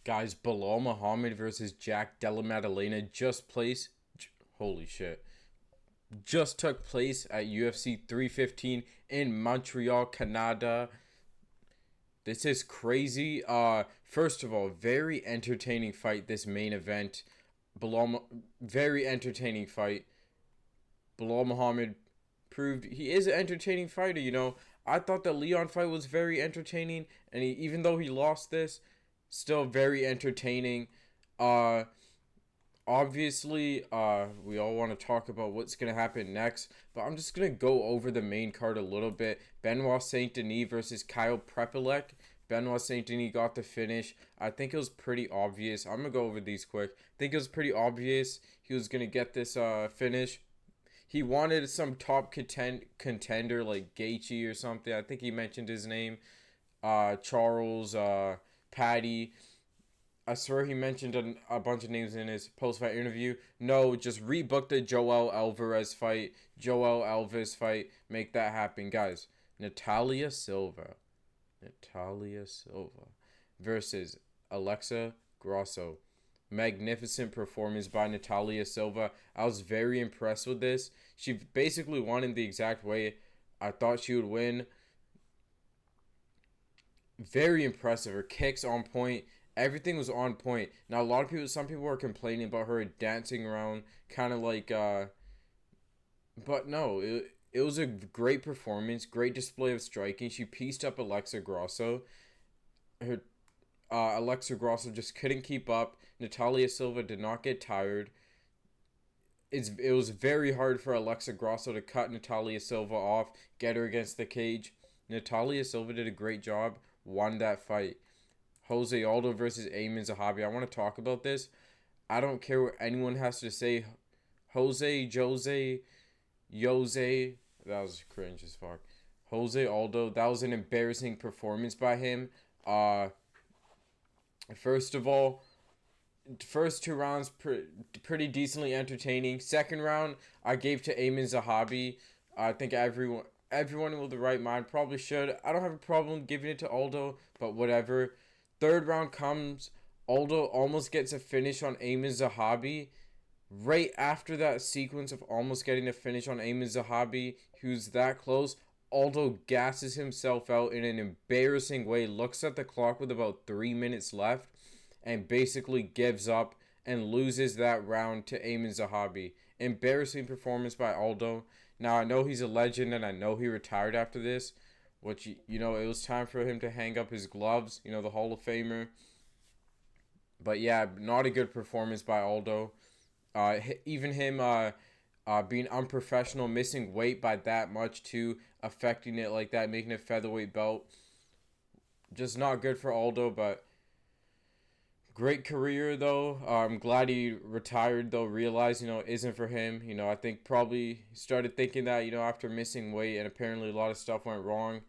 Guys, Bilal Muhammad versus Jack Della Maddalena just placed. Holy shit. Just took place at UFC 315 in Montreal, Canada. This is crazy. First of all, very entertaining fight. This main event, very entertaining fight. Bilal Muhammad proved he is an entertaining fighter. I thought the Leon fight was very entertaining, and even though he lost this, still very entertaining. Uh, Obviously, we all want to talk about what's going to happen next, but I'm just going to go over the main card a little bit. Benoit Saint Denis versus Kyle Prepelec. Benoit Saint Denis got the finish. I think it was pretty obvious. I'm going to go over these quick. I think it was pretty obvious he was going to get this finish. He wanted some top contender like Gaethje or something. I think he mentioned his name. Charles, Patty. I swear he mentioned a bunch of names in his post-fight interview. No, just rebook the Joel Alvarez fight. Joel Alves fight. Make that happen, guys. Natalia Silva versus Alexa Grasso. Magnificent performance by Natalia Silva. I was very impressed with this. She basically won in the exact way I thought she would win. Very impressive. Her kicks on point. Everything was on point. Now, some people were complaining about her dancing around, kind of like, but no, it was a great performance, great display of striking. She pieced up Alexa Grasso. Alexa Grasso just couldn't keep up. Natalia Silva did not get tired. It was very hard for Alexa Grasso to cut Natalia Silva off, get her against the cage. Natalia Silva did a great job, won that fight. Jose Aldo versus Amin Zahabi. I want to talk about this. I don't care what anyone has to say. Jose. That was cringe as fuck. Jose Aldo. That was an embarrassing performance by him. First of all, first two rounds pretty decently entertaining. Second round, I gave to Amin Zahabi. I think everyone with the right mind probably should. I don't have a problem giving it to Aldo, but whatever. Third round comes, Aldo almost gets a finish on Amin Zahabi. Right after that sequence of almost getting a finish on Amin Zahabi, who's that close, Aldo gasses himself out in an embarrassing way, looks at the clock with about 3 minutes left, and basically gives up and loses that round to Amin Zahabi. Embarrassing performance by Aldo. Now, I know he's a legend, and I know he retired after this, which, it was time for him to hang up his gloves, the Hall of Famer. But yeah, not a good performance by Aldo. Even him being unprofessional, missing weight by that much too, affecting it like that, making it featherweight belt. Just not good for Aldo, but great career though. I'm glad he retired though, realized, it isn't for him. I think probably started thinking that, after missing weight and apparently a lot of stuff went wrong.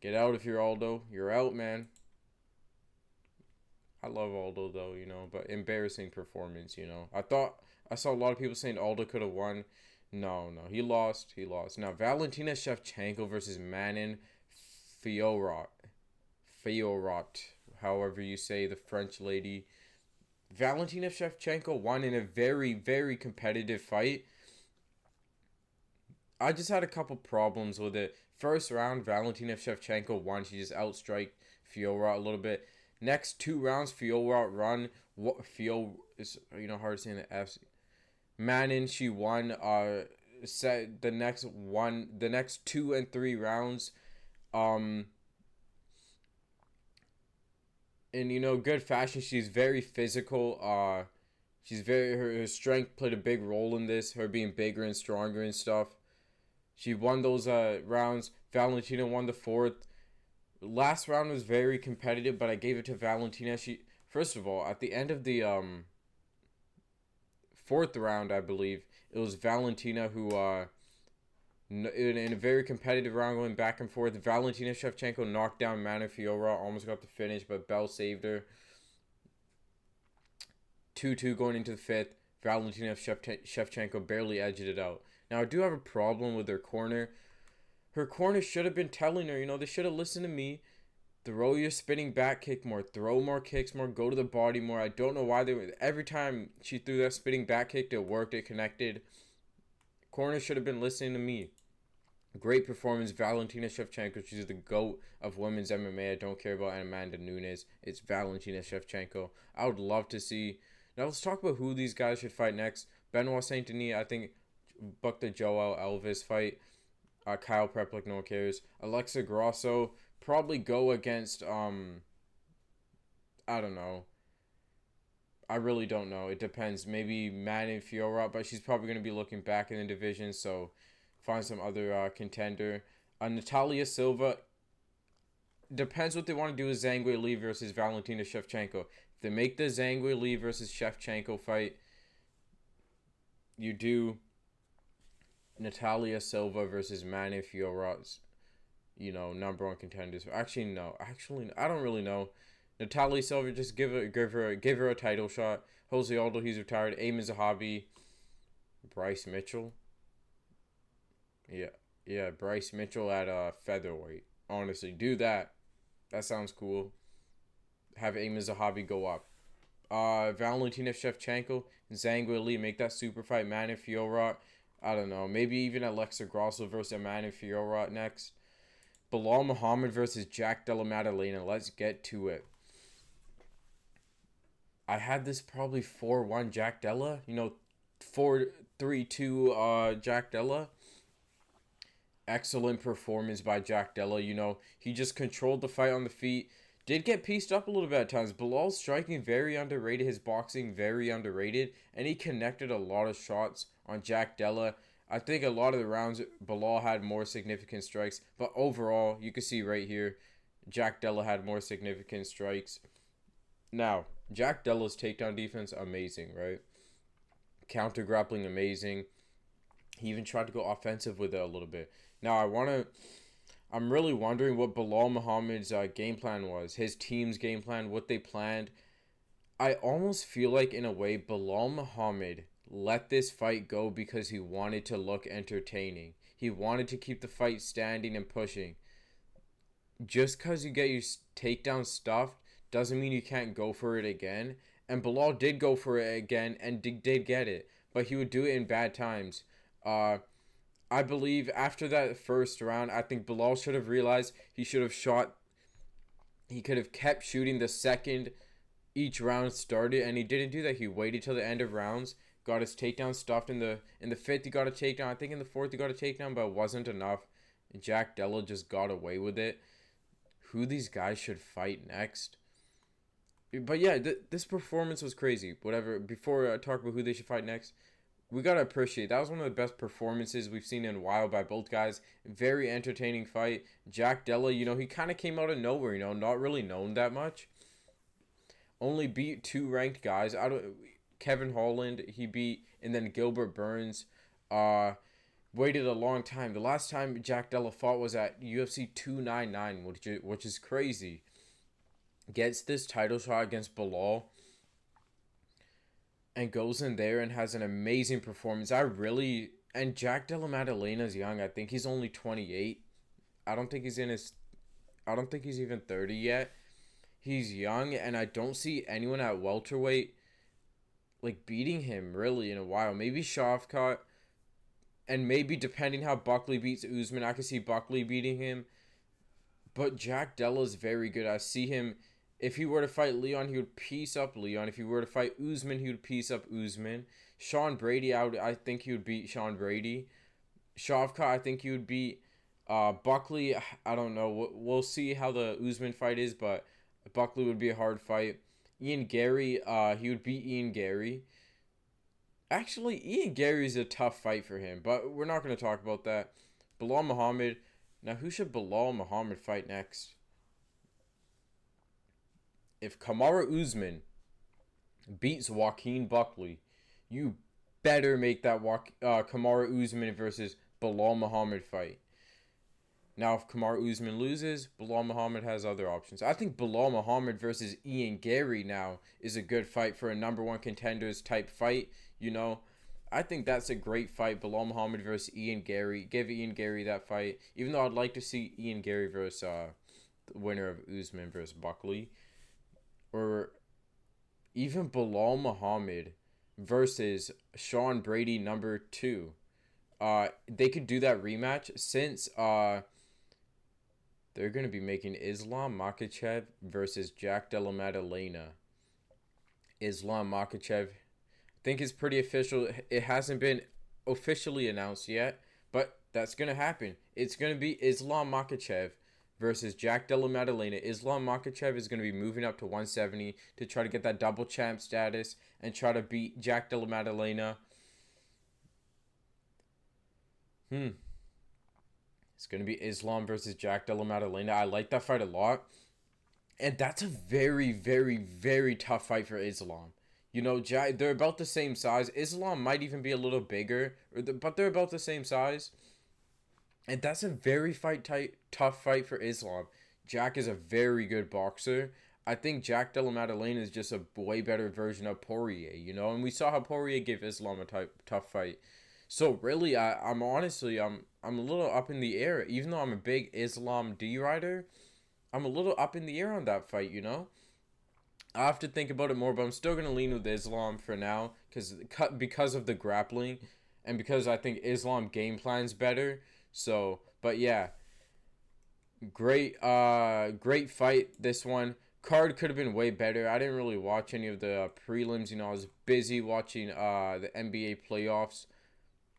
Get out if you're Aldo. You're out, man. I love Aldo though, but embarrassing performance, I saw a lot of people saying Aldo could have won. No, he lost. Now, Valentina Shevchenko versus Manon Fiorot, however you say the French lady. Valentina Shevchenko won in a very, very competitive fight. I just had a couple problems with it. First round, Valentina Shevchenko won. She just outstriked Fiorot a little bit. Next two rounds, Fiorot run. Fio is hard saying the F's. Manon, she won. Set the next 2 and 3 rounds. In good fashion. She's very physical. Her strength played a big role in this. Her being bigger and stronger and stuff. She won those rounds. Valentina won the fourth. Last round was very competitive, but I gave it to Valentina. First of all, at the end of the fourth round, I believe it was Valentina who in a very competitive round going back and forth. Valentina Shevchenko knocked down Manon Fiorot, almost got the finish, but Bell saved her. 2-2 going into the fifth. Valentina Shevchenko barely edged it out. Now, I do have a problem with her corner. Her corner should have been telling her, they should have listened to me. Throw your spinning back kick more. Throw more kicks more. Go to the body more. I don't know why they were. Every time she threw that spinning back kick, it worked. It connected. Corner should have been listening to me. Great performance, Valentina Shevchenko. She's the GOAT of women's MMA. I don't care about Amanda Nunes. It's Valentina Shevchenko. I would love to see. Now let's talk about who these guys should fight next. Benoit Saint Denis, I think, book the Joel Elvis fight. Kyle Preplik, no one cares. Alexa Grasso, probably go against, I don't know. I really don't know. It depends. Maybe Manon Fiorot, but she's probably going to be looking back in the division, so find some other contender. Natalia Silva, depends what they want to do with Zhang Weili versus Valentina Shevchenko. If they make the Zhang Weili versus Shevchenko fight, you do Natalia Silva versus Manny Fiorot's, number one contenders. Actually, no. I don't really know. Natalia Silva, just give her a title shot. Jose Aldo, he's retired. Amin Zahabi, Bryce Mitchell. Yeah, Bryce Mitchell at featherweight. Honestly, do that. That sounds cool. Have Amin Zahabi go up. Valentina Shevchenko, Zhang Weili, make that super fight. Manny Fiorot, I don't know. Maybe even Alexa Grasso versus Manny Fiorot next. Bilal Muhammad versus Jack Della Maddalena. Let's get to it. I had this probably 4-1 Jack Della. 4-3-2 Jack Della. Excellent performance by Jack Della. He just controlled the fight on the feet. Did get pieced up a little bit at times. Bilal's striking very underrated. His boxing very underrated. And he connected a lot of shots on Jack Della. I think a lot of the rounds, Bilal had more significant strikes. But overall, you can see right here, Jack Della had more significant strikes. Now, Jack Della's takedown defense, amazing, right? Counter grappling, amazing. He even tried to go offensive with it a little bit. Now, I'm really wondering what Bilal Muhammad's game plan was. His team's game plan, what they planned. I almost feel like, in a way, Bilal Muhammad let this fight go because he wanted to look entertaining. He wanted to keep the fight standing and pushing. Just because you get your takedown stuffed doesn't mean you can't go for it again. And Bilal did go for it again and did get it. But he would do it in bad times. I believe after that first round, I think Bilal should have realized he should have shot. He could have kept shooting the second each round started, and he didn't do that. He waited till the end of rounds, got his takedown stuffed in the fifth. He got a takedown. I think in the fourth he got a takedown, but it wasn't enough. Jack Della just got away with it. Who these guys should fight next? But yeah, this performance was crazy. Whatever. Before I talk about who they should fight next, we gotta appreciate that was one of the best performances we've seen in a while by both guys. Very entertaining fight. Jack Della, he kind of came out of nowhere. Not really known that much. Only beat two ranked guys. Kevin Holland he beat, and then Gilbert Burns. Waited a long time. The last time Jack Della fought was at UFC 299, which is crazy. Gets this title shot against Bilal and goes in there and has an amazing performance. And Jack Della Maddalena's young. I think he's only 28. I don't think he's even 30 yet. He's young, and I don't see anyone at welterweight beating him really in a while. Maybe Shavkat, and maybe depending how Buckley beats Usman, I could see Buckley beating him. But Jack Della's very good. I see him. If he were to fight Leon, he would piece up Leon. If he were to fight Usman, he would piece up Usman. Sean Brady, I think he would beat Sean Brady. Shavkat, I think he would beat Buckley. I don't know. We'll see how the Usman fight is, but Buckley would be a hard fight. Ian Gary, he would beat Ian Gary. Actually, Ian Gary is a tough fight for him, but we're not going to talk about that. Bilal Muhammad. Now, who should Bilal Muhammad fight next? If Kamaru Usman beats Joaquin Buckley, you better make that Kamaru Usman versus Bilal Muhammad fight. Now, if Kamaru Usman loses, Bilal Muhammad has other options. I think Bilal Muhammad versus Ian Gary now is a good fight for a number one contenders type fight. I think that's a great fight. Bilal Muhammad versus Ian Gary. Give Ian Gary that fight. Even though I'd like to see Ian Gary versus the winner of Usman versus Buckley, or even Bilal Muhammad versus Sean Brady #2. They could do that rematch since they're gonna be making Islam Makhachev versus Jack Della Maddalena. Islam Makhachev, I think it's pretty official. It hasn't been officially announced yet, but that's gonna happen. It's gonna be Islam Makhachev versus Jack Della Maddalena. Islam Makhachev is gonna be moving up to 170 to try to get that double champ status and try to beat Jack Della Maddalena. It's gonna be Islam versus Jack Della Maddalena. I like that fight a lot. And that's a very, very, very tough fight for Islam. You know, they're about the same size. Islam might even be a little bigger, but they're about the same size. And that's a very tough fight for Islam. Jack is a very good boxer. I think Jack Della Maddalena is just a way better version of Poirier, you know? And we saw how Poirier gave Islam a tough fight. So really, I'm honestly, I'm a little up in the air. Even though I'm a big Islam D rider, I'm a little up in the air on that fight, you know? I have to think about it more, but I'm still going to lean with Islam for now because of the grappling and because I think Islam game plan's better. So, but yeah, great fight, this one. Card could have been way better. I didn't really watch any of the prelims, you know. I was busy watching the NBA playoffs.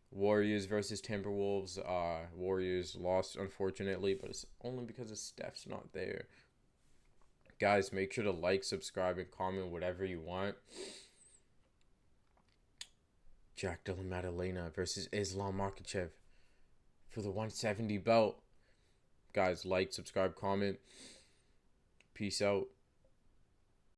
Warriors versus Timberwolves. Warriors lost, unfortunately, but it's only because of Steph's not there. Guys, make sure to like, subscribe, and comment whatever you want. Jack Della Maddalena versus Islam Makhachev for the 170 belt. Guys, like, subscribe, comment. Peace out.